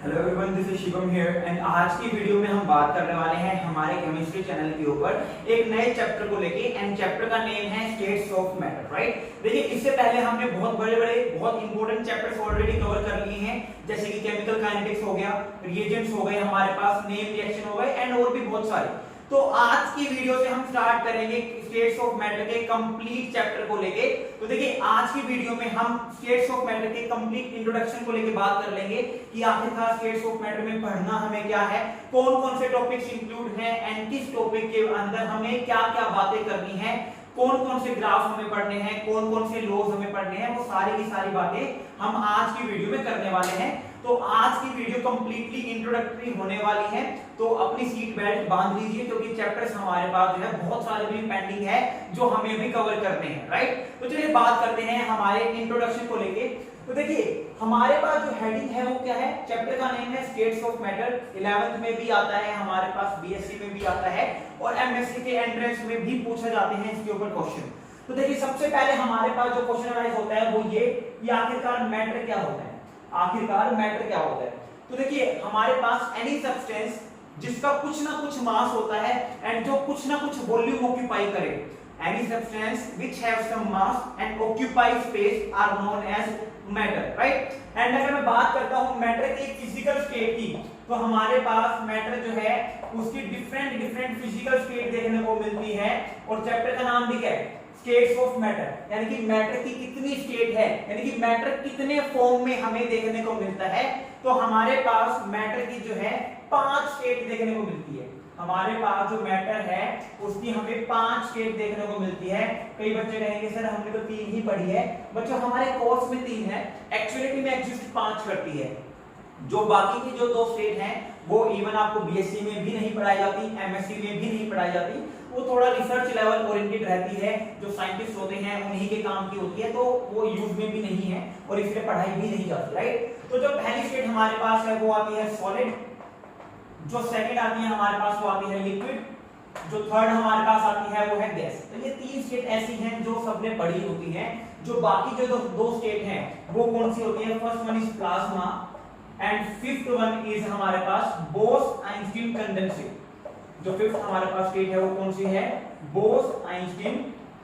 Hello everyone, this is Shivam here and आज की video में हम बात करने वाले हैं हमारे केमिस्ट्री चैनल के ऊपर एक नए चैप्टर को लेके एंड चैप्टर का नेम है स्टेट्स ऑफ मैटर। राइट, देखिए इससे पहले हमने बहुत बड़े-बड़े बहुत इंपॉर्टेंट चैप्टर्स ऑलरेडी कवर कर लिए हैं, जैसे कि केमिकल काइनेटिक्स हो गया, रिएजेंट्स हो गए, हमारे पास नेम रिएक्शन हो गए एंड और भी बहुत सारे। तो आज की वीडियो से हम स्टार्ट करेंगे स्टेट्स ऑफ मैटर के कंप्लीट चैप्टर को लेके। तो देखिए आज की वीडियो में हम स्टेट्स ऑफ मैटर के कंप्लीट इंट्रोडक्शन को लेके बात कर लेंगे कि आखिरकार स्टेट्स ऑफ मैटर में पढ़ना हमें क्या है, कौन कौन से टॉपिक्स इंक्लूड हैं एंड किस टॉपिक के अंदर हमें क्या क्या बातें करनी है, कौन कौन से ग्राफ हमें पढ़ने हैं, कौन कौन से लॉज हमें पढ़ने हैं, वो सारी की सारी बातें हम आज की वीडियो में करने वाले हैं। तो आज की वीडियो कंप्लीटली इंट्रोडक्टरी होने वाली है, तो अपनी सीट बेल्ट बांध लीजिए क्योंकि चैप्टर्स हमारे पास जो है बहुत सारे भी पेंडिंग है जो हमें भी कवर करने हैं। राइट, तो चलिए बात करते हैं हमारे इंट्रोडक्शन को लेके। तो देखिए हमारे पास जो हेडिंग है वो क्या है, चैप्टर का नेम है स्टेट्स ऑफ मैटर। 11th में भी आता है, हमारे पास बीएससी में भी आता है और एमएससी के एंट्रेंस में भी पूछे जाते हैं इसके ऊपर क्वेश्चन। तो देखिए सबसे पहले हमारे पास जो क्वेश्चन अराइज होता है वो ये कि आखिरकार मैटर क्या होता है, आखिरकार मैटर क्या होता है। तो देखिए हमारे पास एनी सब्सटेंस जिसका कुछ ना कुछ मास होता है एंड जो कुछ ना कुछ वॉल्यूम ऑक्यूपाई करे, any substance which have some mass and occupy space are known as matter. Right, and अगर मैं बात करता हूं मैटर की फिजिकल स्टेट की, तो हमारे पास मैटर जो है उसकी डिफरेंट डिफरेंट फिजिकल स्टेट देखने को मिलती है और चैप्टर का नाम भी क्या है, स्टेट्स ऑफ मैटर, यानी कि मैटर की कितनी स्टेट है, यानी कि मैटर कितने फॉर्म में हमें देखने को मिलता है। तो हमारे पास मैटर की जो है 5 स्टेट देखने को मिलती है। हमारे पास जो मैटर है उसकी हमें 5 स्टेट देखने को मिलती है। कई बच्चे कहेंगे सर हमने तो 3 ही पढ़ी है, बच्चों हमारे कोर्स में 3 है, एक्चुअली में एग्जिस्ट 5 करती है। जो बाकी की जो 2 स्टेट हैं वो इवन आपको बीएससी में भी नहीं पढ़ाई जाती, एमएससी में भी नहीं पढ़ाई जाती, वो थोड़ा रिसर्च लेवल ओरिएंटेड रहती है, जो साइंटिस्ट होते हैं उन्हीं के काम की होती है, तो वो यूज में भी नहीं है और इसलिए पढ़ाई भी नहीं जाती। राइट, तो जो पहली स्टेट हमारे पास है वो आती है सॉलिड, जो सेकंड आती है हमारे पास वो आती है लिक्विड, जो थर्ड हमारे पास आती है वो है गैस। तो ये 3 स्टेट ऐसी हैं जो सबने पढ़ी होती हैं। जो बाकी जो 2 स्टेट हैं वो कौन सी होती है, first one is plasma and fifth one is हमारे पास बोस-आइंस्टीन कंडेंसेट। जो फिफ्थ हमारे पास स्टेट है वो कौन सी है, Bose Einstein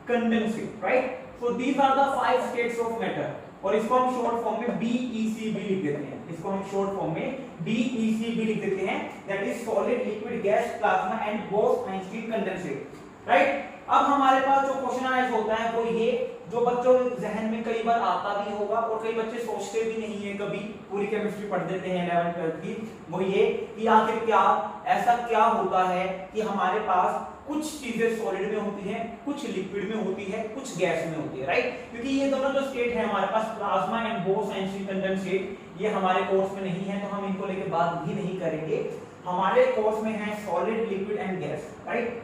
condensate. Right, so these are the 5 states of matter और इसको हम शॉर्ट फॉर्म में बीईसीबी लिख देते हैं। इसको हम शॉर्ट फॉर्म में बीईसीबी लिख देते हैं, that is solid, liquid, gas, plasma and Bose-Einstein condensate. Right, अब हमारे पास जो क्वेश्चन आइज होता है वो ये, जो बच्चों के जहन में कई बार आता भी होगा और कई बच्चे सोचते भी नहीं है, कभी पूरी केमिस्ट्री पढ़ देते हैं 11th 12th की, वो ये कि आखिर क्या ऐसा क्या होता है कि हमारे पास कुछ चीजें सॉलिड में होती हैं, कुछ लिक्विड में होती है, कुछ गैस में होती है। राइट, क्योंकि ये दोनों जो स्टेट है हमारे पास प्लाज्मा एंड बोस-आइंस्टीन कंडेंसेट, ये हमारे कोर्स में नहीं है तो हम इनको लेके बात भी नहीं करेंगे। हमारे कोर्स में है solid, liquid and gas. Right,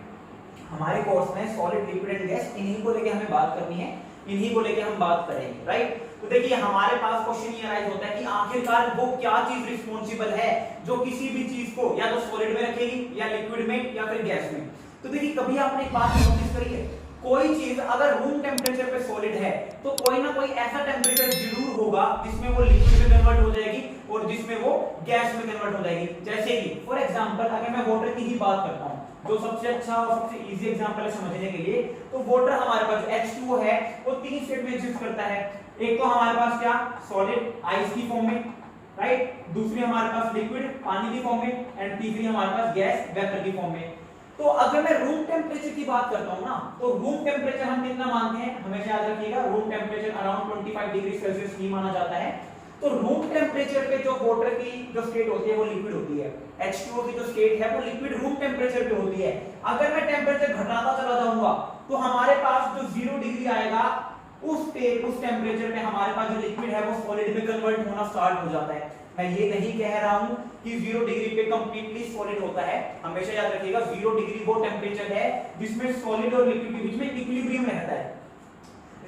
हमारे कोर्स में सॉलिड, लिक्विड एंड गैस, इन्हीं को लेके हमें बात करनी है, इन्हीं को लेके हम बात करेंगे। राइट, तो देखिए हमारे पास क्वेश्चन ये अराइज होता है कि आखिरकार वो क्या चीज रिस्पांसिबल है जो किसी भी चीज को या तो सॉलिड में रखेगी या लिक्विड में या फिर गैस में। तो देखिए कभी आपने एक बात नोटिस करी है, कोई चीज अगर रूम टेम्परेचर पे सॉलिड है तो कोई ना कोई ऐसा टेम्परेचर जरूर होगा जिसमें वो लिक्विड में कन्वर्ट हो जाएगी और जिसमें वो गैस में कन्वर्ट हो जाएगी। जैसे कि फॉर एग्जांपल अगर मैं वाटर की ही बात करता हूं, जो सबसे अच्छा और सबसे इजी एग्जांपल है समझने के लिए, तो वाटर हमारे पास जो H2O है वो 3 स्टेट में एग्जिस्ट करता है। एक तो हमारे पास क्या, सॉलिड आइस की फॉर्म में, राइट, दूसरी हमारे पास लिक्विड पानी की फॉर्म में एंड तीसरी हमारे पास गैस वेपर की फॉर्म में। तो अगर मैं रूम टेम्परेचर की बात करता हूं ना, तो रूम टेम्परेचर हम कितना मानते हैं, हमेशा याद रखिएगा room temperature around 25 degree Celsius ही माना जाता है। तो रूम टेम्परेचर पे जो वाटर की जो स्टेट होती है वो लिक्विड होती है, H2O की जो स्टेट है वो लिक्विड रूम टेम्परेचर पे होती है। अगर मैं टेम्परेचर घटाता चला जाऊंगा तो हमारे पास जो 0 डिग्री आएगा उस टेम्परेचर पे हमारे पास जो लिक्विड है वो सॉलिड में कन्वर्ट होना स्टार्ट हो जाता है। मैं ये नहीं कह रहा हूं कि 0 डिग्री पे कंप्लीटली सॉलिड होता है, हमेशा याद रखिएगा 0 डिग्री वो टेम्परेचर है जिसमें सॉलिड और लिक्विड के बीच में इक्विलिब्रियम रहता है।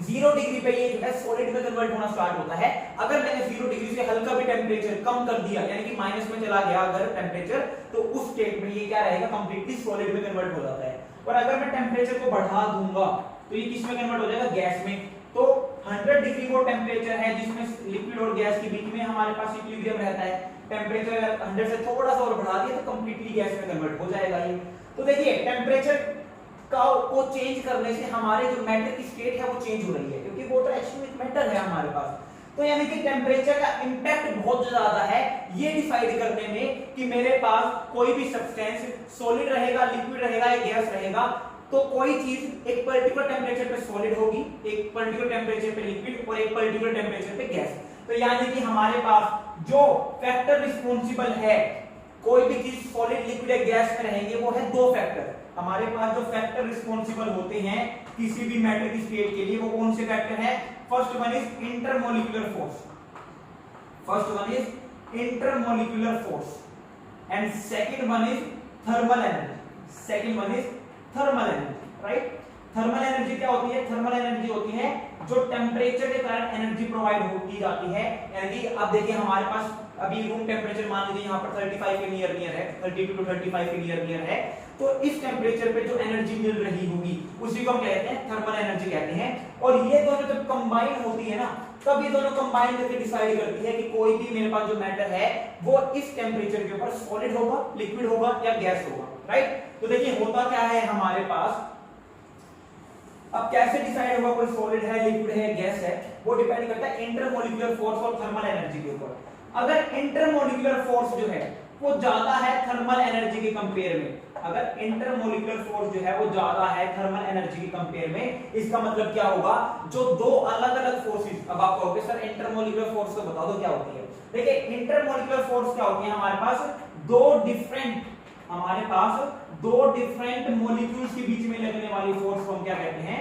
0 डिग्री पे ये जो है सॉलिड में कन्वर्ट होना स्टार्ट होता है। अगर मैंने 0 डिग्री से हल्का भी टेम्परेचर कम कर दिया, यानी कि माइनस में चला गया अगर टेम्परेचर, तो उस स्टेट में ये क्या रहेगा, कंप्लीटली सॉलिड में कन्वर्ट हो जाता है। और अगर मैं टेम्परेचर को बढ़ा दूंगा तो ये किस में कन्वर्ट हो जाएगा, गैस में। तो 100 डिग्री वो टेम्परेचर है जिसमें लिक्विड और गैस के बीच में हमारे पास इक्विलिब्रियम रहता है। टेम्परेचर अगर 100 से थोड़ा सा और बढ़ा दिया तो कंप्लीटली गैस में कन्वर्ट हो जाएगा ये। तो देखिए टेम्परेचर को चेंज करने से हमारे जो मैटर की स्टेट है वो चेंज हो रही है, क्योंकि वाटर एक्चुअली एक मैटर है हमारे पास। तो यानी कि टेम्परेचर का इंपैक्ट बहुत ज्यादा है ये डिसाइड करने में कि मेरे पास कोई भी सब्सटेंस सॉलिड रहेगा, लिक्विड रहेगा या गैस रहेगा। तो कोई चीज एक पर्टिकुलर टेम्परेचर पे सॉलिड होगी, एक पर्टिकुलर टेम्परेचर पे लिक्विड और एक पर्टिकुलर टेम्परेचर पे गैस। तो यानी कि हमारे पास जो फैक्टर रिस्पॉन्सिबल है कोई भी चीज सॉलिड, लिक्विड या गैस में रहेंगे वो है दो फैक्टर। हमारे पास जो फैक्टर रिस्पॉन्सिबल होते हैं किसी भी मैटर की स्टेट के लिए वो कौन से फैक्टर हैं? First one is intermolecular force, first one is intermolecular force and second one is thermal energy, second one is thermal energy, right. Thermal energy क्या होती है? थर्मल एनर्जी होती है जो टेम्परेचर के कारण एनर्जी प्रोवाइड की जाती है। यानी कि अब देखिए हमारे पास अभी रूम टेम्परेचर मान लीजिए यहाँ पर 35 के नियर है, 32 to 35 के नियर है। तो इस टेम्परेचर पे जो एनर्जी मिल रही होगी उसी को हम कहते हैं थर्मल एनर्जी कहते हैं। और ये दोनों जब कंबाइन होती है ना तब ये दोनों कंबाइन करके डिसाइड करती है कि कोई भी मेरे पास जो मैटर है वो इस टेम्परेचर के ऊपर सॉलिड होगा, लिक्विड होगा या गैस होगा, राइट। तो देखिए होता क्या है हमारे पास, अब कैसे डिसाइड होगा कोई सॉलिड है, लिक्विड है, गैस है, वो डिपेंड करता है इंटरमोलिक्यूलर फोर्स और थर्मल एनर्जी के ऊपर। अगर इंटरमोलिक्यूलर फोर्स जो है वो ज्यादा है थर्मल एनर्जी के कंपेयर में, अगर इंटरमोलिक्यूलर फोर्स जो है वो ज्यादा है थर्मल एनर्जी के कंपेयर में, इसका मतलब क्या होगा? जो दो अलग अलग फोर्सेस, अब आप कहोगे सर इंटरमोलिक्यूलर फोर्स तो बता दो क्या होती है। देखिए इंटरमोलिक्यूलर फोर्स क्या होती है? हमारे पास दो डिफरेंट मॉलिक्यूल्स के बीच में लगने वाली फोर्स को हम क्या कहते हैं?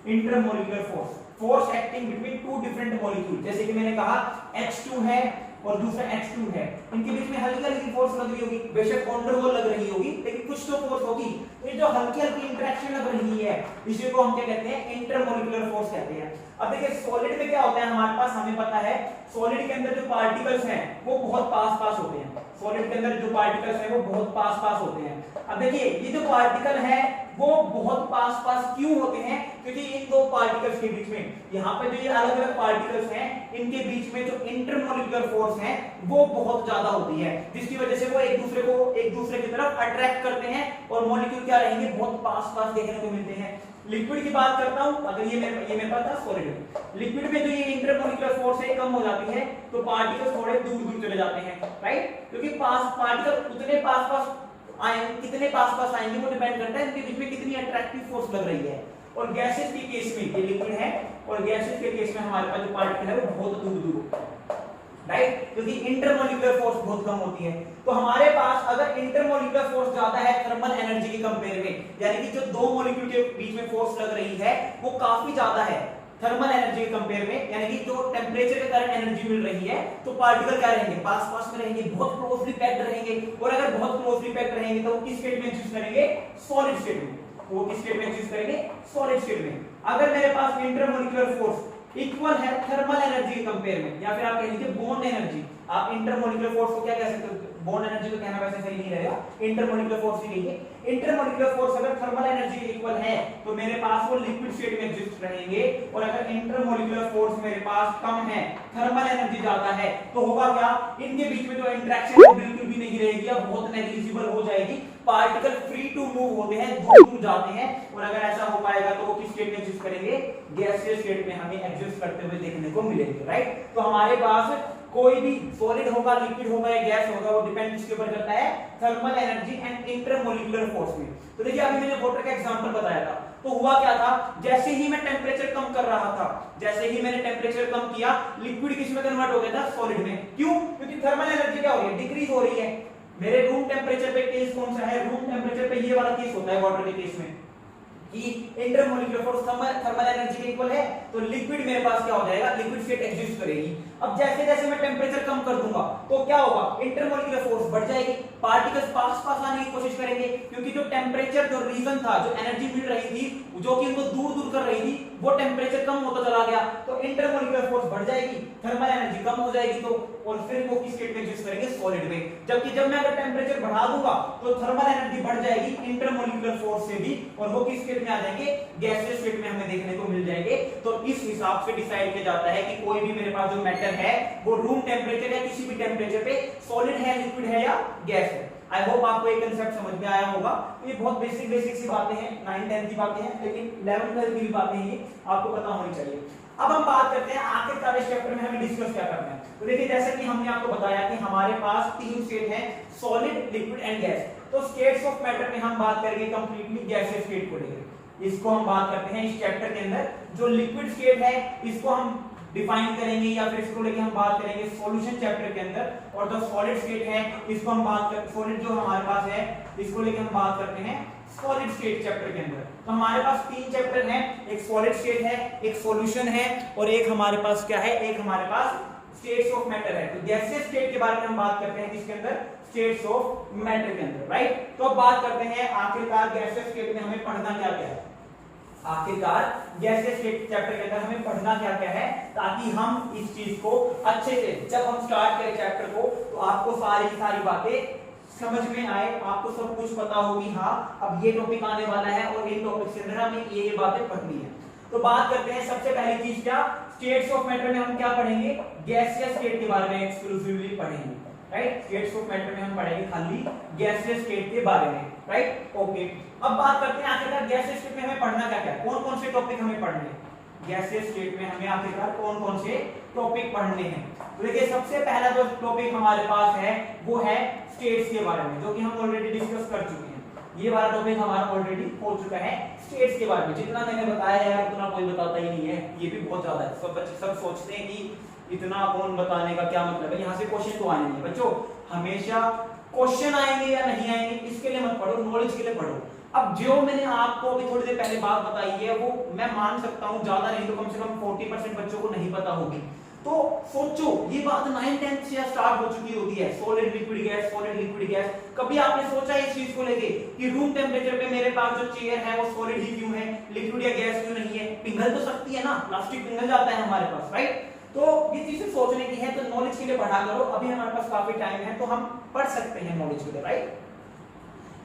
Intermolecular force, force acting between two different molecule. जैसे कि मैंने कहा H2 है और दूसरा H2 है, इनके बीच में हल्की हल्की फोर्स लग रही होगी, बेशक ऑन वॉल लग रही होगी लेकिन कुछ तो फोर्स होगी। तो ये जो हल्की हल्की इंटरेक्शन लग रही है इसी को हम क्या कहते हैं? इंटरमोलिक्यूलर फोर्स कहते हैं। अब देखिए सॉलिड में क्या होता है हमारे पास, हमें पता है सॉलिड के अंदर जो पार्टिकल्स हैं वो बहुत पास होते हैं, सॉलिड के अंदर जो पार्टिकल्स हैं वो बहुत पास होते हैं। अब देखिए ये जो पार्टिकल है वो बहुत पास क्यों होते हैं? क्योंकि इन दो पार्टिकल्स के बीच में, यहाँ पे जो ये अलग अलग पार्टिकल्स हैं इनके बीच में जो इंटरमोलिक्यूलर फोर्स है वो बहुत ज्यादा होती है, जिसकी वजह से वो एक दूसरे की तरफ अट्रैक्ट करते हैं और मॉलिक्यूल क्या रहेंगे? बहुत पास देखने को मिलते हैं। लिक्विड की बात करता हूं, अगर ये मेरे पास था सॉलिड में, लिक्विड में जो ये इंटरमोलिक्यूलर फोर्स है कम हो जाती है तो पार्टिकल्स थोड़े दूर चले जाते हैं, राइट। क्योंकि पार्टिकल उतने पास कितने पास आएंगे वो डिपेंड करता है इनके बीच में कितनी अट्रैक्टिव फोर्स लग रही है। और गैसेस के केस में, ये लिक्विड है और गैसेस के केस में हमारे पास जो पार्टिकल है वो बहुत दूर, राइट, क्योंकि इंटरमोलिक्यूलर फोर्स बहुत कम होती है। तो हमारे पास अगर इंटरमोलिक्यूलर फोर्स ज्यादा है थर्मल एनर्जी के कंपेयर में, यानी कि जो दो मॉलिक्यूल के बीच में फोर्स लग रही है वो काफी ज्यादा है थर्मल एनर्जी के कंपेयर में, यानी कि जो टेम्परेचर के कारण एनर्जी मिल रही है तो पार्टिकल क्या रहेंगे? पास में रहेंगे, बहुत क्लोजली पैक्ड रहेंगे। और अगर बहुत क्लोजली पैक्ड रहेंगे तो वो किस स्टेट में एग्जिस्ट करेंगे? सॉलिड स्टेट में। वो किस स्टेट में एग्जिस्ट करेंगे? सॉलिड स्टेट में। अगर मेरे पास इंटरमोलिक्यूलर फोर्स इक्वल है थर्मल एनर्जी के कंपेयर में, या फिर आप कह लीजिए बॉन्ड एनर्जी, आप इंटरमोलिक्यूलर फोर्स को क्या कह सकते हो? बॉन्ड एनर्जी तो कहना वैसे सही नहीं रहेगा, इंटरमोलिक्यूलर फोर्स ही कहिए। इंटरमोलिक्यूलर फोर्स अगर थर्मल एनर्जी के इक्वल है तो मेरे पास वो लिक्विड स्टेट में एग्जिस्ट रहेंगे, और अगर इंटरमोलिक्यूलर फोर्स मेरे पास कम है, थर्मल एनर्जी ज्यादा है, तो होगा क्या? इनके बीच में जो इंटरेक्शन है बिल्कुल भी नहीं रहेगी या बहुत नेग्लिजिबल हो जाएगी। पार्टिकल फ्री टू मूव होते हैं, दूर जाते हैं, और अगर ऐसा हो पाएगा तो वो किस स्टेट में एग्जिस्ट करेंगे? गैसियस स्टेट में हमें एग्जिस्ट करते हुए देखने को मिलेंगे, राइट। तो हमारे पास कोई भी सॉलिड होगा, लिक्विड होगा या गैस होगा, वो डिपेंड किसके ऊपर करता है? Thermal energy and intermolecular force में। तो देखिए अभी मैंने वाटर का एग्जांपल बताया था, तो हुआ क्या था? जैसे ही मैं टेम्परेचर कम कर रहा था, जैसे ही मैंने टेम्परेचर कम किया, लिक्विड किस में कन्वर्ट हो गया था? सॉलिड में। क्यों? क्योंकि थर्मल एनर्जी क्या हो रही है? डिक्रीज हो रही है। मेरे रूम टेम्परेचर पे केस कौन सा है? रूम टेम्परेचर पे ये वाला केस होता है वाटर के केस में कि इंटरमोलिक्यूलर फोर्स थर्मल एनर्जी के इक्वल है, तो लिक्विड मेरे पास क्या हो जाएगा? लिक्विड स्टेट एग्जिस्ट करेगी। अब जैसे जैसे मैं टेम्परेचर कम कर दूंगा तो क्या होगा? इंटरमोलिक्यूलर फोर्स बढ़ जाएगी, पार्टिकल्स पास आने की कोशिश करेंगे, क्योंकि जो टेम्परेचर जो रीजन था, जो एनर्जी मिल रही थी, जो कि इनको दूर कर रही थी, वो टेम्परेचर कम होता चला गया, तो इंटरमोलिक्यूलर फोर्स बढ़ बढ़ जाएगी, थर्मल एनर्जी कम हो जाएगी, तो और फिर वो किस स्टेट में एग्जिस्ट करेंगे, सॉलिड में। जबकि जब मैं अगर टेंपरेचर बढ़ा दूंगा तो थर्मल एनर्जी बढ़ जाएगी इंटरमोलिकुलर फोर्स से भी, और वो किस स्टेट में आ जाएंगे, गैसियस स्टेट में हमें देखने को मिल जाएंगे। तो इस हिसाब से डिसाइड किया जाता है कि कोई भी मेरे पास जो मैटर है वो रूम टेंपरेचर या किसी भी टेंपरेचर पे सॉलिड है, लिक्विड है या गैस है। आई होप आपको ये कंसेप्ट समझ में आया होगा। ये बहुत बेसिक सी बातें हैं, 9 10 की बातें हैं, लेकिन 11 12 की भी बातें हैं, ये आपको पता होनी चाहिए। अब हम बात करते हैं आखिरकार इस चैप्टर में हमें डिस्कस क्या करना है। तो देखिए जैसा कि हमने आपको बताया कि हमारे पास 3 स्टेट हैं, सॉलिड, लिक्विड एंड गैस। तो स्टेट्स ऑफ मैटर में हम बात करेंगे कंप्लीटली गैसियस स्टेट को लेकर। इसको हम बात करते हैं इस चैप्टर के अंदर। जो लिक्विड स्टेट है इसको हम डिफाइन करेंगे या फिर इसको लेके हम बात करेंगे सॉल्यूशन चैप्टर के अंदर, और जो सॉलिड स्टेट है इसको हम बात कर, सॉलिड जो हमारे पास है इसको लेके हम बात करते हैं सॉलिड स्टेट चैप्टर के अंदर। तो हमारे पास 3 चैप्टर हैं, एक सॉलिड स्टेट है, एक सॉल्यूशन है, और एक हमारे पास क्या है, एक हमारे पास स्टेट्स ऑफ मैटर है। तो गैसियस स्टेट के बारे में हम बात करते हैं किसके अंदर, स्टेट्स ऑफ मैटर के अंदर, राइट। तो अब बात करते हैं आखिरकार गैसियस स्टेट में हमें पढ़ना क्या क्या है। आखिरकार गैसियस स्टेट चैप्टर के अंदर हमें पढ़ना क्या क्या है, ताकि हम इस चीज को अच्छे से जब हम स्टार्ट करें चैप्टर को तो आपको सारी बातें समझ में आए, आपको सब कुछ पता होगी, हाँ अब ये टॉपिक आने वाला है और इन टॉपिक के अंदर हमें ये बातें पढ़नी है। तो बात करते हैं सबसे पहली चीज क्या, स्टेट्स ऑफ मैटर में हम क्या पढ़ेंगे, गैसियस स्टेट के बारे में एक्सक्लूसिवली पढ़ेंगे, राइट। स्टेट्स ऑफ मैटर में हम पढ़ेंगे खाली गैसियस स्टेट के बारे में, राइट, ओके। अब बात करते हैं आखिरकार गैसियस स्टेट में हमें पढ़ना क्या क्या, कौन कौन से टॉपिक हमें पढ़ने हैं गैसियस स्टेट में, हमें आखिरकार कौन कौन से टॉपिक पढ़ने हैं। तो देखिए सबसे पहला जो टॉपिक हमारे पास है वो है स्टेट्स के बारे में, जो कि हम ऑलरेडी डिस्कस कर चुके हैं। ये वाला टॉपिक हमारा ऑलरेडी हो चुका है स्टेट्स के बारे में। जितना मैंने बताया यार उतना कोई बताता ही नहीं है, ये भी बहुत ज्यादा है। सब बच्चे सब सोचते हैं कि इतना कौन बताने का क्या मतलब है, यहाँ से क्वेश्चन तो आने नहीं बच्चों, हमेशा क्वेश्चन आएंगे या नहीं आएंगे इसके लिए मत पढ़ो, नॉलेज के लिए पढ़ो। अब जो मैंने आपको अभी थोड़ी देर पहले बात बताई है वो मैं मान सकता हूँ ज्यादा नहीं तो कम से कम 40% बच्चों को नहीं पता होगी। तो सोचो ये बात 9 10 से स्टार्ट हो चुकी होती है, solid liquid gas, solid liquid gas. कभी आपने सोचा इस चीज को लेके कि रूम टेम्परेचर पे मेरे पास जो चेयर है वो सॉलिड ही क्यों है, लिक्विड या गैस क्यों नहीं है, पिघल तो सकती है ना, प्लास्टिक पिघल जाता है हमारे पास, राइट। तो ये चीजें सोचने की है, तो नॉलेज के लिए पढ़ा करो, अभी हमारे पास काफी टाइम है तो हम पढ़ सकते हैं नॉलेज के लिए, राइट।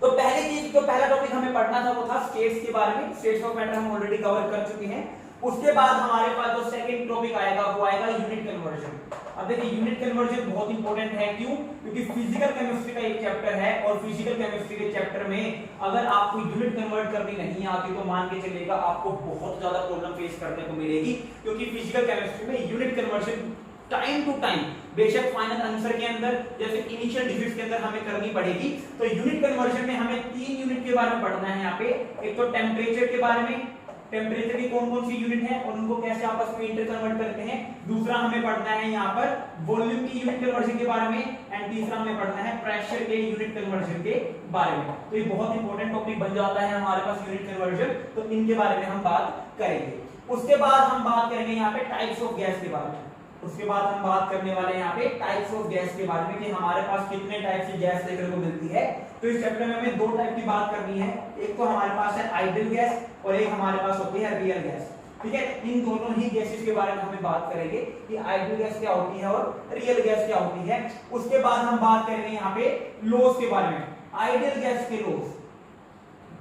तो पहली चीज जो पहला टॉपिक हमें पढ़ना था वो था स्टेट्स के बारे में, स्टेट्स ऑफ मैटर हम ऑलरेडी कवर कर चुके हैं। उसके बाद हमारे पास जो सेकंड टॉपिक आएगा वो आएगा यूनिट कन्वर्जन। अब देखिए यूनिट कन्वर्जन बहुत इंपॉर्टेंट है, क्यों, क्योंकि फिजिकल केमिस्ट्री का एक चैप्टर है और फिजिकल केमिस्ट्री के चैप्टर में अगर आपको यूनिट कन्वर्ट करनी नहीं आती तो मान के चलेगा आपको बहुत ज्यादा प्रॉब्लम फेस करने को मिलेगी, क्योंकि फिजिकल केमिस्ट्री में unit conversion time to time बेशक फाइनल आंसर के अंदर जैसे इनिशियल डिजिट्स के अंदर हमें करनी पड़ेगी। तो यूनिट कन्वर्जन में हमें 3 यूनिट के बारे में पढ़ना है यहाँ पे। एक तो टेम्परेचर के बारे में, टेम्परेचर की कौन कौन सी यूनिट है और उनको कैसे आपस में इंटर कन्वर्ट करते हैं। दूसरा हमें पढ़ना है यहाँ पर वॉल्यूम की यूनिट कन्वर्जन के बारे में, एंड तीसरा हमें पढ़ना है प्रेशर के यूनिट कन्वर्जन के बारे में। तो ये बहुत इंपॉर्टेंट टॉपिक बन जाता है हमारे पास यूनिट कन्वर्जन, तो इनके बारे में हम बात करेंगे। उसके बाद हम बात करेंगे यहाँ पे टाइप्स ऑफ गैस के बारे में। उसके बाद हम बात करने वाले हैं यहाँ पे टाइप्स ऑफ गैस के बारे में कि हमारे पास कितने टाइप की गैस देखने को मिलती है। तो इस चैप्टर में हमें 2 टाइप की बात करनी है, एक तो हमारे पास है आइडियल गैस और एक हमारे पास होती है रियल गैस, ठीक है। इन दोनों ही गैसेस के बारे में हमें बात करेंगे कि आइडियल गैस क्या होती है और रियल गैस क्या होती है। उसके बाद हम बात करेंगे यहाँ पे लॉस के बारे में, आइडियल गैस के लॉस,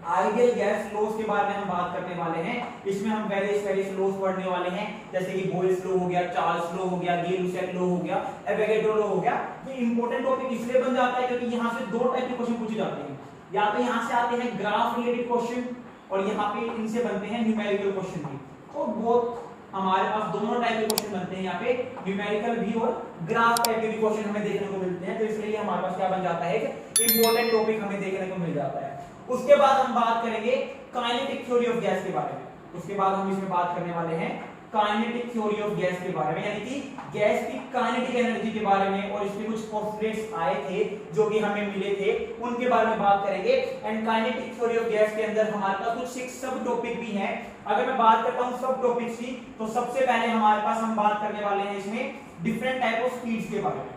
आइडियल गैस लॉस के बारे में हम बात करने वाले हैं। इसमें हम वेरियस लॉस पढ़ने वाले हैं, जैसे कि बोयल्स लॉ हो गया, चार्ल्स लॉ हो गया, गे-लुसेक लॉ हो गया, एवोगैड्रो लॉ हो गया। ये इंपॉर्टेंट टॉपिक इसलिए बन जाता है क्योंकि यहाँ से 2 टाइप के क्वेश्चन पूछे जाते हैं, या तो यहाँ से आते हैं ग्राफ रिलेटेड क्वेश्चन और यहाँ पे इनसे बनते हैं न्यूमेरिकल क्वेश्चन भी। तो बहुत हमारे पास दोनों टाइप के क्वेश्चन बनते हैं, यहाँ पे न्यूमेरिकल भी और ग्राफ टाइप के भी क्वेश्चन हमें देखने को मिलते हैं। तो इसलिए हमारे पास क्या बन जाता है, एक इंपॉर्टेंट टॉपिक हमें देखने को मिल जाता है। उसके बाद हम बात करेंगे काइनेटिक थ्योरी ऑफ गैस के बारे में। उसके बाद हम इसमें बात करने वाले हैं काइनेटिक थ्योरी ऑफ गैस के बारे में, यानी कि गैस की काइनेटिक एनर्जी के बारे में, और इसमें कुछ पोस्टुलेट्स आए थे जो कि हमें मिले थे उनके बारे में बात करेंगे। And kinetic theory of gas के अंदर हमारे पास कुछ 6 सब टॉपिक भी हैं। अगर मैं बात करता हूं सब टॉपिक्स की, तो सबसे पहले हमारे पास हम बात करने वाले हैं इसमें डिफरेंट टाइप ऑफ स्पीड्स के बारे में,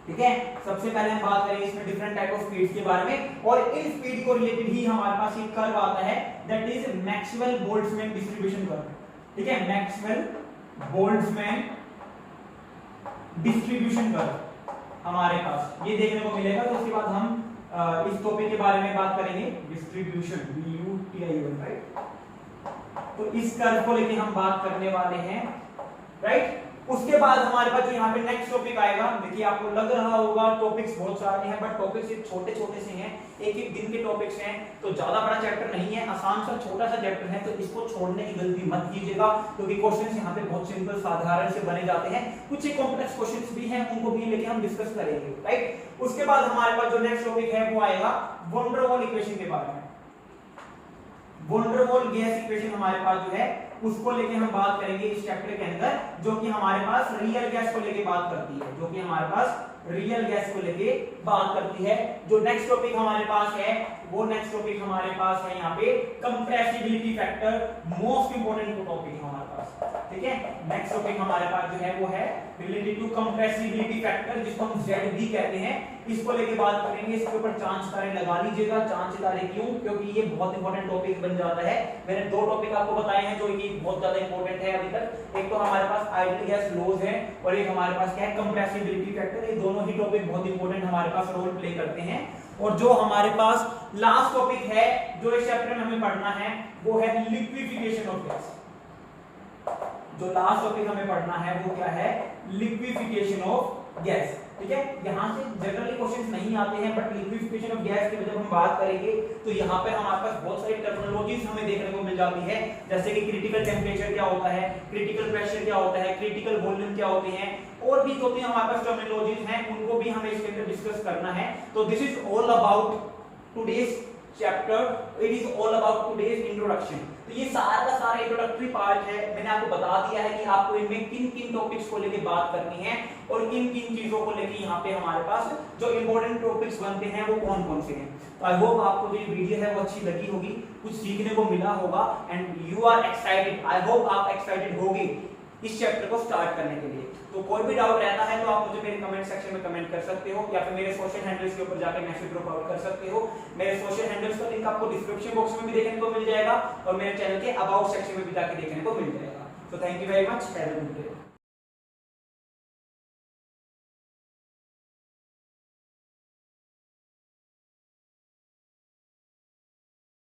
ठीक है। सबसे पहले हम बात करेंगे इसमें डिफरेंट टाइप ऑफ स्पीड्स के बारे में, और इन स्पीड को रिलेटेड ही हमारे पास एक कर्व आता है, that is Maxwell Boltzmann distribution curve, ठीक है। मैक्सवेल बोल्ट्जमैन डिस्ट्रीब्यूशन कर्व हमारे पास ये देखने को मिलेगा। तो उसके बाद हम इस टॉपिक के बारे में बात करेंगे, डिस्ट्रीब्यूशन, DUTION, राइट। तो इस कर्व को लेके हम बात करने वाले हैं, राइट। उसके बाद हमारे पास जो यहाँ पे नेक्स्ट टॉपिक आएगा, देखिए आपको लग रहा होगा टॉपिक्स बहुत सारे हैं, बट टॉपिक्स ये छोटे छोटे से हैं, एक एक दिन के टॉपिक्स हैं, तो ज्यादा बड़ा चैप्टर नहीं है, आसान सा छोटा सा चैप्टर है। तो इसको छोड़ने की गलती मत कीजिएगा, क्योंकि क्वेश्चंस यहाँ पे बहुत सिंपल साधारण से बने जाते हैं, कुछ एक कॉम्प्लेक्स क्वेश्चंस भी हैं, उनको भी लेके हम डिस्कस करेंगे, राइट। उसके बाद हमारे पास जो नेक्स्ट टॉपिक है वो आएगा वॉन डेर वाल इक्वेशन के बारे में। Van der Waals gas equation हमारे पास जो है उसको लेके हम बात करेंगे इस चैप्टर के अंदर, जो कि हमारे पास रियल गैस को लेके बात करती है, जो कि हमारे पास रियल गैस को लेके बात करती है। जो नेक्स्ट टॉपिक हमारे पास है वो नेक्स्ट टॉपिक हमारे पास है यहाँ पे compressibility factor, most important topic हमारे पास, ठीक है। नेक्स्ट टॉपिक हमारे पास जो है वो है रिलेटेड टू कंप्रेसिबिलिटी फैक्टर, जिसको हम ZB कहते हैं, इसको लेके बात करेंगे। इसके ऊपर चांद सितारे लगा लीजिएगा। चांद सितारे क्यों? क्योंकि ये बहुत इंपॉर्टेंट टॉपिक बन जाता है। मैंने दो टॉपिक आपको बताए हैं जो कि बहुत ज्यादा इंपॉर्टेंट है अभी तक। एक तो हमारे पास आइडियल गैस लॉज है और एक हमारे पास क्या है, कंप्रेसिबिलिटी फैक्टर। ये दोनों ही टॉपिक बहुत इंपॉर्टेंट हमारे पास रोल प्ले करते हैं। और जो हमारे पास लास्ट टॉपिक है जो इस चैप्टर में हमें पढ़ना है वो है लिक्विफिकेशन ऑफ गैस। जो लास्ट टॉपिक हमें पढ़ना है वो क्या है, लिक्विफिकेशन ऑफ गैस, ठीक है। यहाँ से जनरली क्वेश्चंस नहीं आते हैं, बट लिक्विफिकेशन ऑफ गैस की जब हम बात करेंगे तो यहाँ पे हमारे पास बहुत सारी टर्मिनोलॉजीज हमें देखने को मिल जाती है, जैसे कि क्रिटिकल टेम्परेचर क्या होता है, क्रिटिकल प्रेशर क्या होता है, क्रिटिकल वॉल्यूम क्या होते हैं, और भी जो भी हमारे पास टर्मिनोलॉजीज हैं उनको भी हमें इसके अंदर डिस्कस करना है। तो this is all about today's chapter, it is all about today's introduction. तो ये सारा का सारा इंट्रोडक्टरी पार्ट है। मैंने आपको बता दिया है कि आपको इनमें किन किन टॉपिक्स को लेके बात करनी है और किन किन चीजों को लेके यहाँ पे हमारे पास जो इंपॉर्टेंट टॉपिक्स बनते हैं वो कौन कौन से हैं। तो आई होप आपको जो ये वीडियो है वो अच्छी लगी होगी, कुछ सीखने को मिला होगा, and you are excited. I hope आप एक्साइटेड होगे इस चैप्टर को स्टार्ट करने के लिए। तो कोई भी डाउट रहता है तो आप मुझे मेरे कमेंट सेक्शन में कमेंट कर सकते हो, या फिर मेरे सोशल हैंडल्स के ऊपर जाकर मैसेज ड्रॉप आउट कर सकते हो। मेरे सोशल हैंडल्स का लिंक आपको डिस्क्रिप्शन बॉक्स में भी देखने को मिल जाएगा और मेरे चैनल के अबाउट सेक्शन में भी जाकर देखने को मिल जाएगा। तो thank you very much, have a good day.